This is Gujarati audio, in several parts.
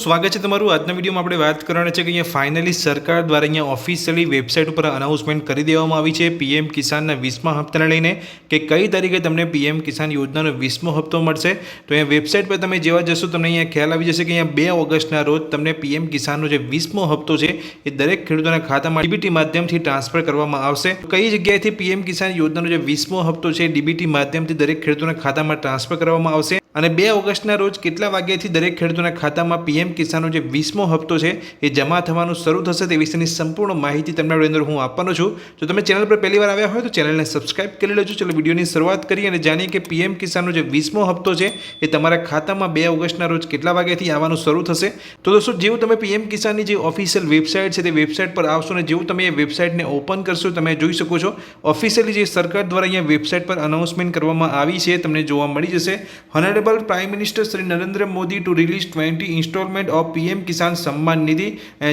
સ્વાગત છે તમારું। આજના વિડીયોમાં આપણે વાત કરવાની છે કે અહીંયા ફાઇનલી સરકાર દ્વારા અહીંયા ઓફિશિયલી વેબસાઇટ ઉપર અનાઉન્સમેન્ટ કરી દેવામાં આવી છે પીએમ કિસાનના 20મા હપ્તાને લઈને કે કઈ તારીખે તમને પીએમ કિસાન યોજનાનો 20મો હપ્તો મળશે। તો અહીંયા વેબસાઇટ પર તમે જેવા જશો તમને અહીંયા ખ્યાલ આવી જશે કે અહીંયા 2 ઓગસ્ટના રોજ તમને પીએમ કિસાનનો જે 20મો હપ્તો છે એ દરેક ખેડૂતોના ખાતામાં ડીબીટી માધ્યમથી ટ્રાન્સફર કરવામાં આવશે। કઈ જગ્યાએથી પીએમ કિસાન યોજનાનો જે 20મો હપ્તો છે ડીબીટી માધ્યમથી દરેક ખેડૂતોના ખાતામાં ટ્રાન્સફર કરવામાં આવશે અને 2 ઓગસ્ટના રોજ કેટલા વાગ્યાથી દરેક ખેડૂતોના ખાતામાં પીએમ કિસાનનો જે 20મો હપ્તો છે એ જમા થવાનું શરૂ થશે તે વિશેની સંપૂર્ણ માહિતી તમને અંદર હું આપવાનો છું। જો તમે ચેનલ પર પહેલીવાર આવ્યા હોય તો ચેનલને સબસ્ક્રાઇબ કરી લેજો। ચલો વિડીયોની શરૂઆત કરીએ અને જાણીએ કે પીએમ કિસાનનો જે 20મો હપ્તો છે એ તમારા ખાતામાં 2 ઓગસ્ટના રોજ કેટલા વાગ્યાથી આવવાનું શરૂ થશે। તો દોસ્તો જેવું તમે પીએમ કિસાનની જે ઓફિશિયલ વેબસાઇટ છે તે વેબસાઇટ પર આવશો ને જેવું તમે એ વેબસાઇટને ઓપન કરશો તમે જોઈ શકો છો ઓફિશિયલી જે સરકાર દ્વારા અહીંયા વેબસાઇટ પર અનાઉન્સમેન્ટ કરવામાં આવી છે તમને જોવા મળી જશે। Honourable prime minister Shri Narendra Modi to release 20 instalment of PM Kisan Samman Nidhi.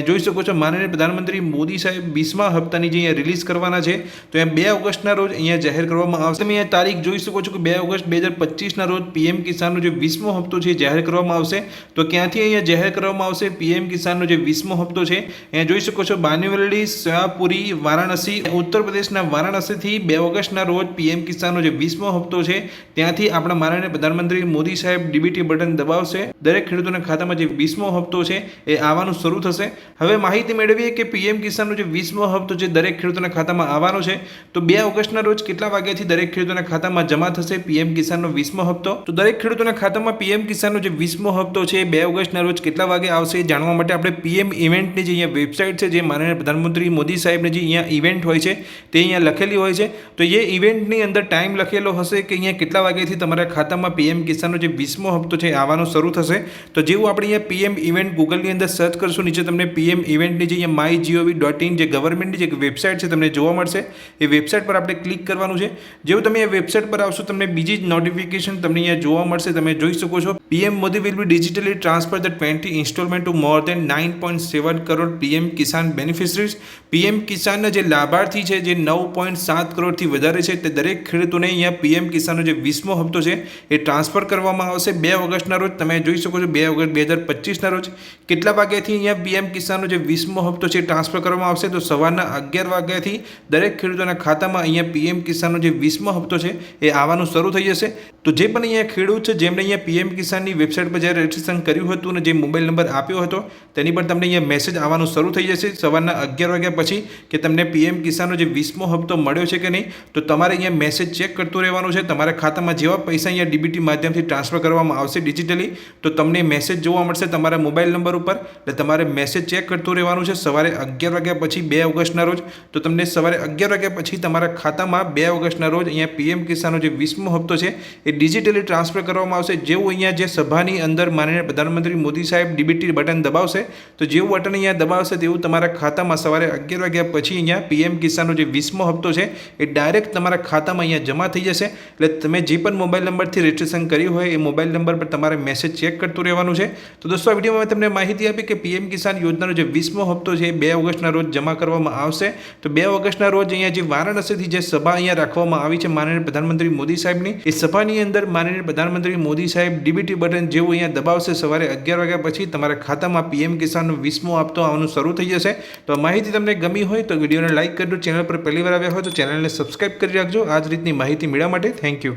જોઈ શકો છો માનનીય પ્રધાનમંત્રી મોદી સાહેબ 20મા હપ્તાની જે અહીંયા રિલીઝ કરવાના છે તો અહીંયા 2 ઓગસ્ટના રોજ અહીંયા જાહેર કરવામાં આવશે। તમે અહીંયા તારીખ જોઈ શકો છો કે 2 ઓગસ્ટ 2025ના રોજ પીએમ કિસાનનો જે 20મો હપ્તો છે જાહેર કરવામાં આવશે। તો ક્યાંથી અહીંયા જાહેર કરવામાં આવશે પીએમ કિસાનનો જે 20મો હપ્તો છે અહીંયા જોઈ શકો છો બાનીવલી, શાહપુરી, વારાણસી, ઉત્તર પ્રદેશના વારાણસીથી 2 ઓગસ્ટના રોજ પીએમ કિસાનનો જે 20મો હપ્તો છે ત્યાંથી આપણા માનનીય પ્રધાનમંત્રી મોદી સાહેબ ડીબીટી બટન દબાવશે દરેક ખેડૂતોના ખાતામાં જે 20મો હપ્તો છે એ આવવાનું શરૂ થશે। હવે માહિતી મેળવીએ કે પીએમ કિસાનનો જે 20મો હપ્તો છે દરેક ખેડૂતોના ખાતામાં આવવાનો છે તો 2 ઓગસ્ટના રોજ કેટલા વાગ્યાથી દરેક ખેડૂતોના ખાતામાં જમા થશે પીએમ કિસાનનો 20મો હપ્તો। તો દરેક ખેડૂતોના ખાતામાં પીએમ કિસાનનો જે 20મો હપ્તો છે 2 ઓગસ્ટના રોજ કેટલા વાગે આવશે જાણવા માટે આપણે પીએમ ઇવેન્ટની જે અહીંયા વેબસાઇટ છે જે માનનીય પ્રધાનમંત્રી મોદી સાહેબની જે અહીંયા ઇવેન્ટ હોય છે તે અહીંયા લખેલી હોય છે તો એ ઇવેન્ટની અંદર ટાઈમ લખેલો હશે કે અહીંયા કેટલા વાગ્યાથી તમારા ખાતામાં પીએમ કિસાનનો જે 20મો હપ્તો છે આવવાનો શરૂ થશે। તો જેવું આપણે અહીંયા પીએમ ઇવેન્ટ ગૂગલની અંદર સર્ચ કરશું નીચે તમને પીએમ ઇવેન્ટની જે અહીંયા mygov.in જે ગવર્મેન્ટની જે વેબસાઇટ છે તમને જોવા મળશે। એ વેબસાઇટ પર આપણે ક્લિક કરવાનું છે। જેવું તમે એ વેબસાઇટ પર આવશો તમને બીજી જ નોટિફિકેશન તમને અહીંયા જોવા મળશે તમે જોઈ શકો છો PM Modi will be digitally transfer the 20 instalment to more than 9.7 crore PM Kisan beneficiaries. PM કિસાનના જે લાભાર્થી છે જે 9.7 કરોડથી વધારે છે તે દરેક ખેડૂતોને અહીંયા પીએમ કિસાનનો જે 20મો હપ્તો છે એ ટ્રાન્સફર કરવામાં આવશે 2 ઓગસ્ટના રોજ તમે જોઈ શકો છો 2 ઓગસ્ટ 2025ના રોજ કેટલા વાગ્યાથી અહીંયા પીએમ કિસાનનો જે 20મો હપ્તો છે ટ્રાન્સફર કરવામાં આવશે તો સવારના 11 વાગ્યાથી દરેક ખેડૂતોના ખાતામાં અહીંયા પીએમ કિસાનનો જે 20મો હપ્તો છે એ આવવાનું શરૂ થઈ જશે। તો જે પણ અહીંયા ખેડૂત છે જેમણે અહીંયા પીએમ કિસાનની વેબસાઇટ પર જ્યારે રજીસ્ટ્રેશન કર્યું હતું અને જે મોબાઈલ નંબર આપ્યો હતો તેની પર તમને અહીંયા મેસેજ આવવાનું શરૂ થઈ જશે સવારના 11 વાગ્યા પછી કે તમને પીએમ કિસાનનો જે 20મો હપ્તો મળ્યો છે કે નહીં। તો તમારે અહીંયા મેસેજ ચેક કરતું રહેવાનું છે તમારા ખાતામાં જેવા પૈસા અહીંયા ડીબીટી માધ્યમથી ટ્રાન્સફર કરવામાં આવશે ડિજિટલી તો તમને મેસેજ જોવા મળશે તમારા મોબાઈલ નંબર ઉપર એટલે તમારે મેસેજ ચેક કરતું રહેવાનું છે સવારે 11 વાગ્યા પછી 2 ઓગસ્ટના રોજ તો તમને સવારે 11 વાગ્યા પછી તમારા ખાતામાં 2 ઓગસ્ટના રોજ અહીંયા પીએમ કિસાનનો જે 20મો હપ્તો છે એ ડિજિટલી ટ્રાન્સફર કરવામાં આવશે। જેવું અહીંયા જે સભાની અંદર માનનીય પ્રધાનમંત્રી મોદી સાહેબ ડીબીટી બટન દબાવશે તો જેવું બટન અહીંયા દબાવશે તેવું તમારા ખાતામાં સવારે 11 વાગ્યા પછી અહીંયા પીએમ કિસાનનો જે 20મો હપ્તો છે એ ડાયરેક્ટ તમારા ખાતામાં અહીંયા જમા થઈ જશે। એટલે તમે જે પણ મોબાઈલ નંબરથી રજીસ્ટ્રેશન કર્યું હોય એ મોબાઈલ નંબર પર તમારે મેસેજ ચેક કરતું રહેવાનું છે। તો દોસ્તો આ વિડીયોમાં મેં તમને માહિતી આપી કે પીએમ કિસાન યોજનાનો જે 20મો હપ્તો છે એ 2 ઓગસ્ટના રોજ જમા કરવામાં આવશે। તો 2 ઓગસ્ટના રોજ અહીંયા જે વારાણસીથી જે સભા અહીંયા રાખવામાં આવી છે માનનીય પ્રધાનમંત્રી મોદી સાહેબની એ સભાની અંદર માનનીય પ્રધાનમંત્રી મોદી સાહેબ ડીબીટી બટન જેવું અહીંયા દબાવશે સવારે 11 વાગ્યા પછી તમારા ખાતામાં પીએમ કિસાનનો 20મો હપ્તો આવવાનું શરૂ થઈ જશે। તો આ માહિતી તમને ગમી હોય તો વિડીયોને લાઇક કરજો, ચેનલ પર પહેલીવાર આવ્યા હોય તો ચેનલને સબસ્ક્રાઇબ કરી રાખજો આ જ રીતની માહિતી મેળવવા માટે। Thank you.